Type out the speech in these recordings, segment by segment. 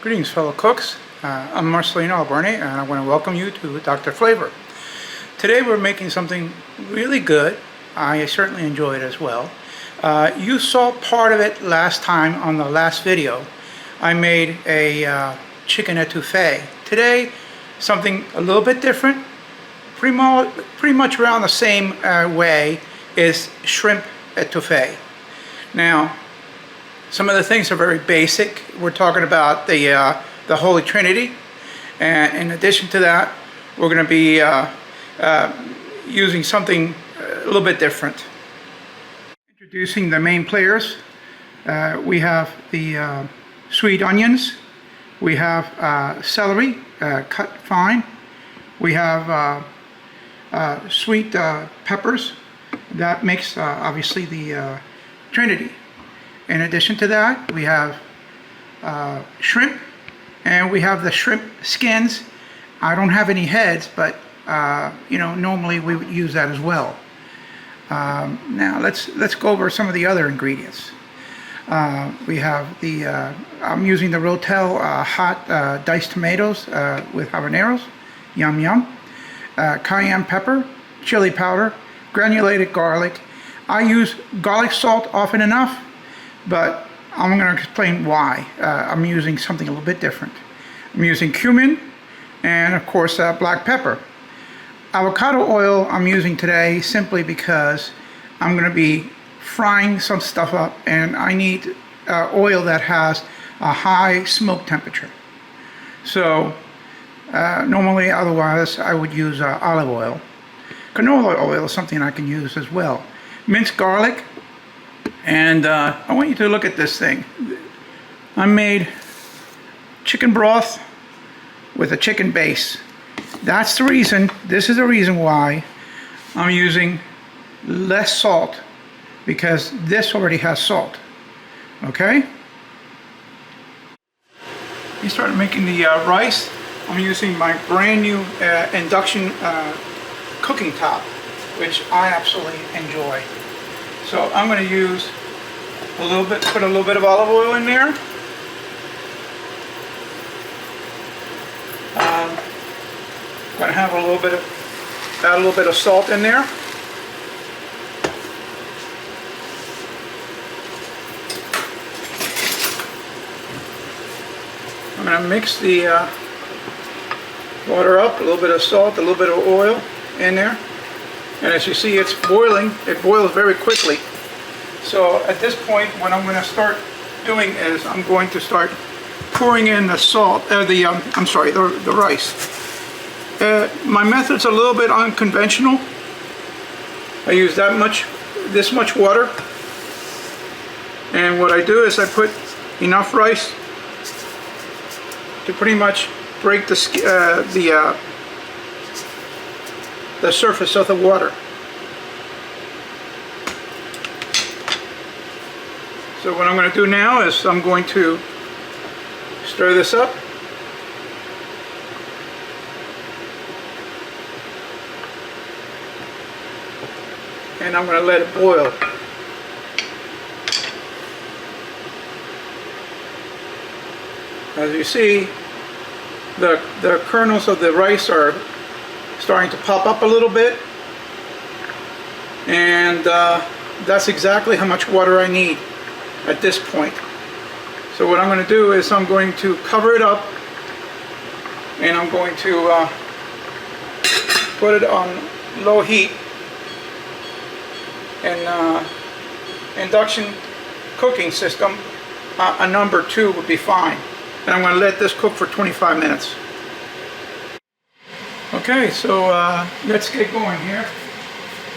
Greetings, fellow cooks. I'm Marcelino Alberni, and I want to welcome you to Dr. Flavor. Today we're making something really good. I certainly enjoy it as well. You saw part of it last time on the last video. I made a chicken etouffee. Today, something a little bit different, pretty much around the same way, is shrimp etouffee. Now, some of the things are very basic. We're talking about the Holy Trinity, and in addition to that, we're going to be using something a little bit different. Introducing the main players, we have the sweet onions, we have celery cut fine, we have sweet peppers. That makes obviously the Trinity. In addition to that, we have shrimp, and we have the shrimp skins. I don't have any heads, but normally we would use that as well. Now let's go over some of the other ingredients. We have the I'm using the Rotel hot diced tomatoes with habaneros, yum yum, cayenne pepper, chili powder, granulated garlic. I use garlic salt often enough, but I'm going to explain why I'm using something a little bit different. I'm using cumin and of course black pepper. Avocado oil I'm using today simply because I'm going to be frying some stuff up, and I need oil that has a high smoke temperature. So normally otherwise I would use olive oil. Canola oil is something I can use as well. Minced garlic. And I want you to look at this thing. I made chicken broth with a chicken base. That's the reason, this is the reason why I'm using less salt, because this already has salt. Okay? You start making the rice. I'm using my brand new induction cooking top, which I absolutely enjoy. So I'm going to use put a little bit of olive oil in there. I'm going to have add a little bit of salt in there. I'm going to mix the water up, a little bit of salt, a little bit of oil in there. And as you see, it's boiling. It boils very quickly. So at this point, what I'm going to start doing is I'm going to start pouring in the salt, the rice. My method's a little bit unconventional. I use this much water. And what I do is I put enough rice to pretty much break the surface of the water. So what I'm going to do now is I'm going to stir this up. And I'm going to let it boil. As you see, the kernels of the rice are starting to pop up a little bit, and that's exactly how much water I need at this point. So what I'm going to do is I'm going to cover it up, and I'm going to put it on low heat, and induction cooking system, a number 2 would be fine. And I'm going to let this cook for 25 minutes. Okay, so let's get going here.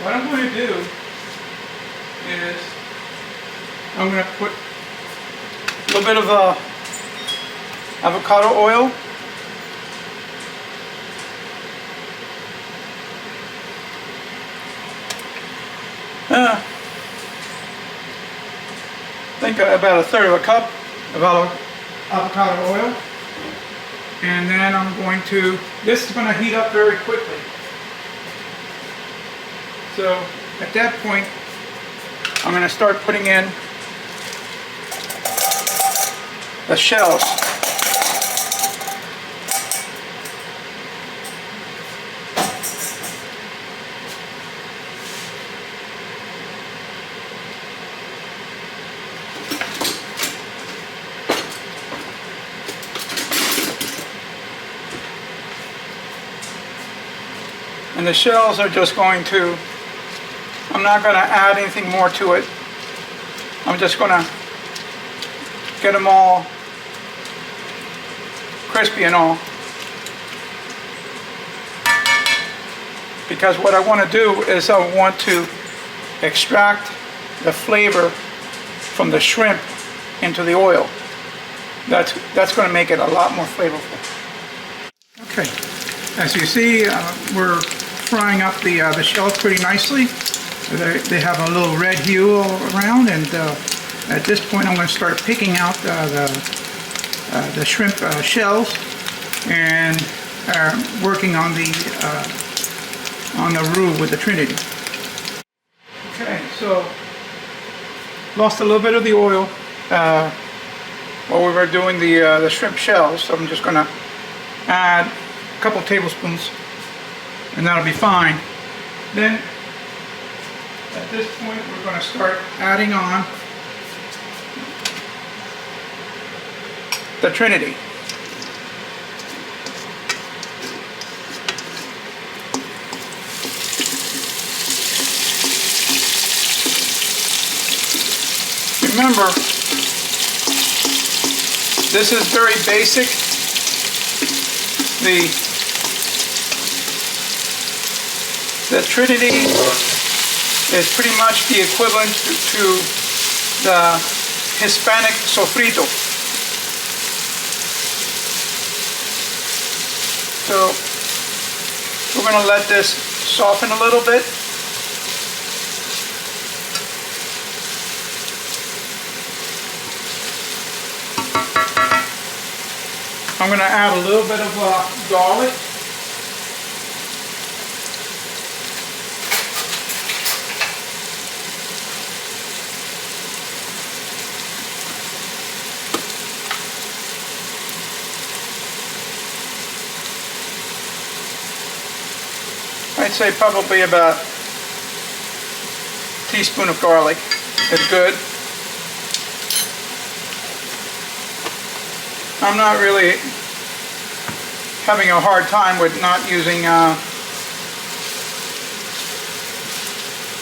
What I'm going to do is I'm going to put a little bit of avocado oil. I think about 1/3 of a cup of avocado oil. And then I'm going to, this is going to heat up very quickly. So at that point, I'm going to start putting in the shells. And the shells are just going to, I'm not going to add anything more to it. I'm just going to get them all crispy and all. Because what I want to do is I want to extract the flavor from the shrimp into the oil. That's going to make it a lot more flavorful. Okay, as you see, we're frying up the shells pretty nicely. They have a little red hue all around, and at this point I'm going to start picking out the shrimp shells and working on the roux with the Trinity. Okay, so lost a little bit of the oil while we were doing the shrimp shells, so I'm just going to add a couple tablespoons and that'll be fine. Then at this point we're going to start adding on the Trinity. Remember, this is very basic. The Trinity is pretty much the equivalent to the Hispanic sofrito. So we're going to let this soften a little bit. I'm going to add a little bit of garlic. I'd say probably about a teaspoon of garlic is good. I'm not really having a hard time with not using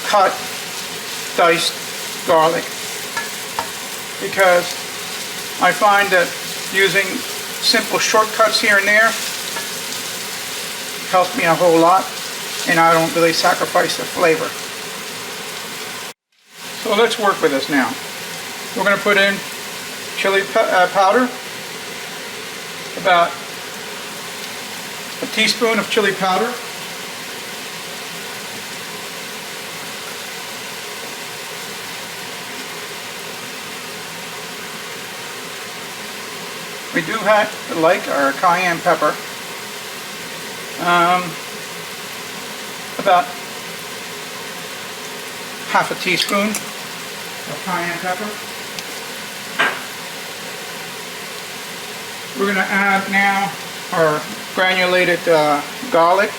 cut, diced garlic, because I find that using simple shortcuts here and there helps me a whole lot, and I don't really sacrifice the flavor. So let's work with this now. We're going to put in chili powder, about a teaspoon of chili powder. We do like our cayenne pepper. About half a teaspoon of cayenne pepper. We're going to add now our granulated garlic.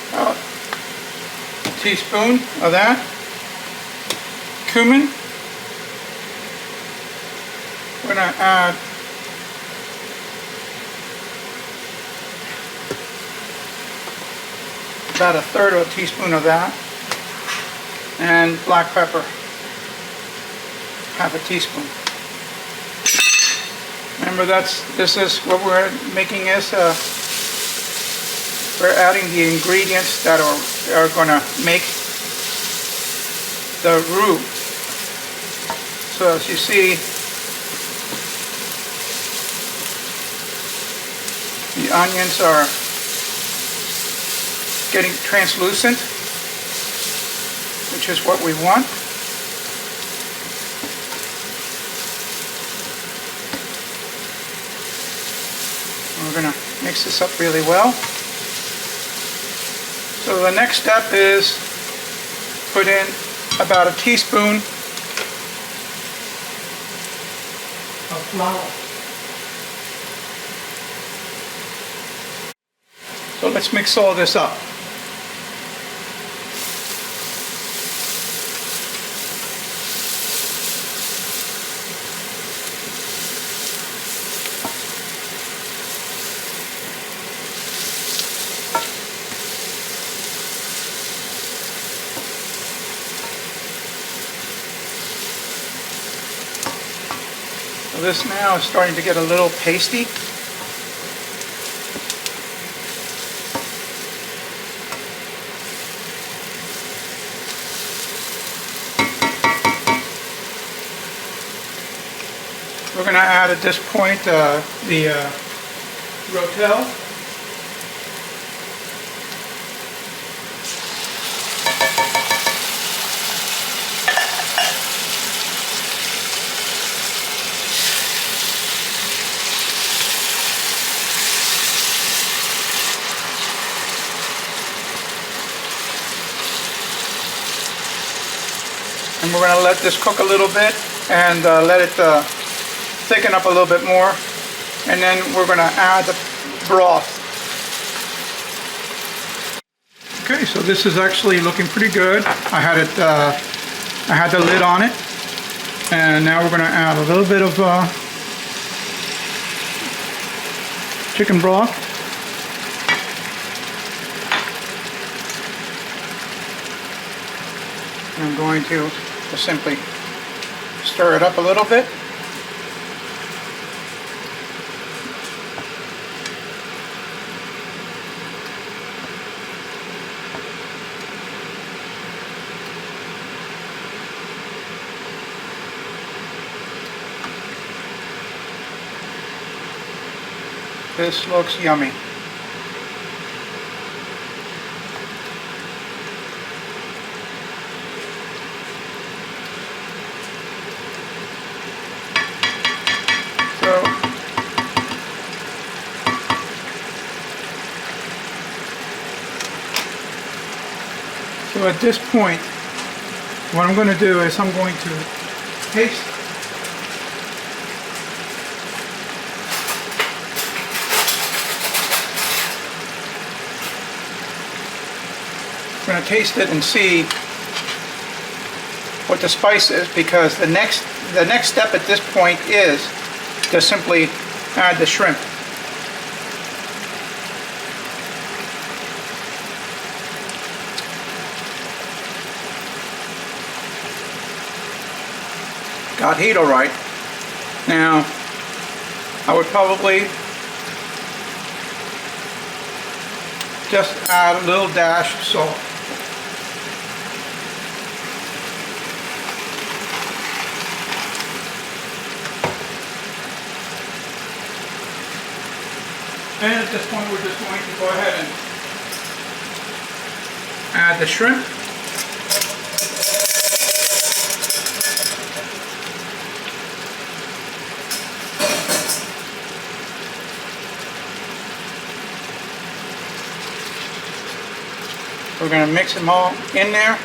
About a teaspoon of that. Cumin. We're going to add about a third of a teaspoon of that, and black pepper, half a teaspoon. Remember, this is what we're making is we're adding the ingredients that are going to make the roux. So as you see, the onions are getting translucent, which is what we want. And we're going to mix this up really well. So the next step is put in about a teaspoon of flour. So let's mix all this up. So this now is starting to get a little pasty. We're going to add at this point the Rotel. And we're going to let this cook a little bit and let it thicken up a little bit more. And then we're going to add the broth. Okay, so this is actually looking pretty good. I had the lid on it. And now we're going to add a little bit of chicken broth. I'm going to just simply stir it up a little bit. This looks yummy. So at this point, what I'm going to do is I'm going to taste it and see what the spice is, because the next step at this point is to simply add the shrimp. Got heat all right. Now, I would probably just add a little dash of salt. And at this point, we're just going to go ahead and add the shrimp. We're going to mix them all in there.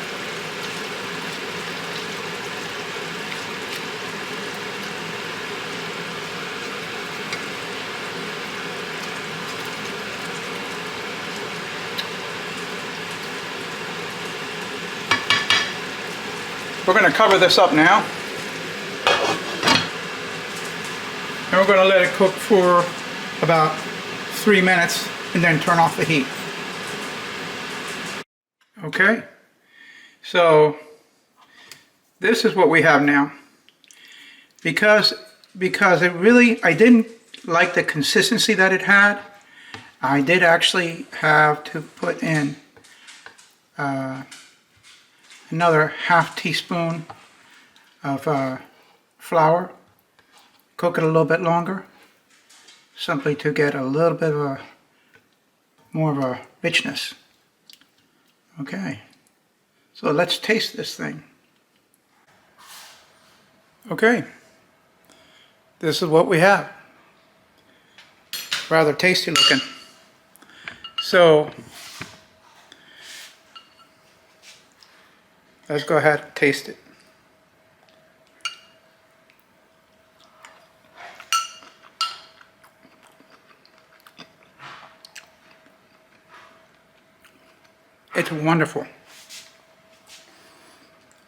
We're going to cover this up now. And we're going to let it cook for about 3 minutes and then turn off the heat. Okay, so this is what we have now. Because it really, I didn't like the consistency that it had, I did actually have to put in another ½ teaspoon of flour, cook it a little bit longer, simply to get a little bit of more of a richness. Okay, so let's taste this thing. Okay, this is what we have. Rather tasty looking. So, let's go ahead and taste it. It's wonderful.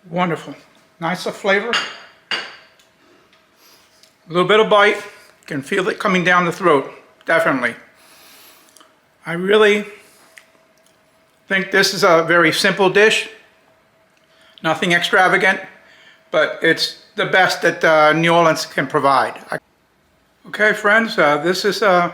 Wonderful. Nice of flavor. A little bit of bite. You can feel it coming down the throat. Definitely. I really think this is a very simple dish. Nothing extravagant, but it's the best that New Orleans can provide. Okay, friends, this is the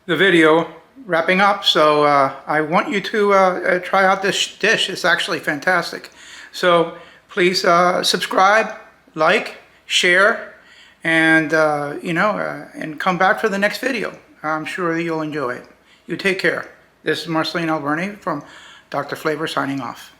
video wrapping up. So I want you to try out this dish. It's actually fantastic. So please subscribe, like, share, and and come back for the next video. I'm sure you'll enjoy it. You take care. This is Marceline Alberni from Dr. Flavor signing off.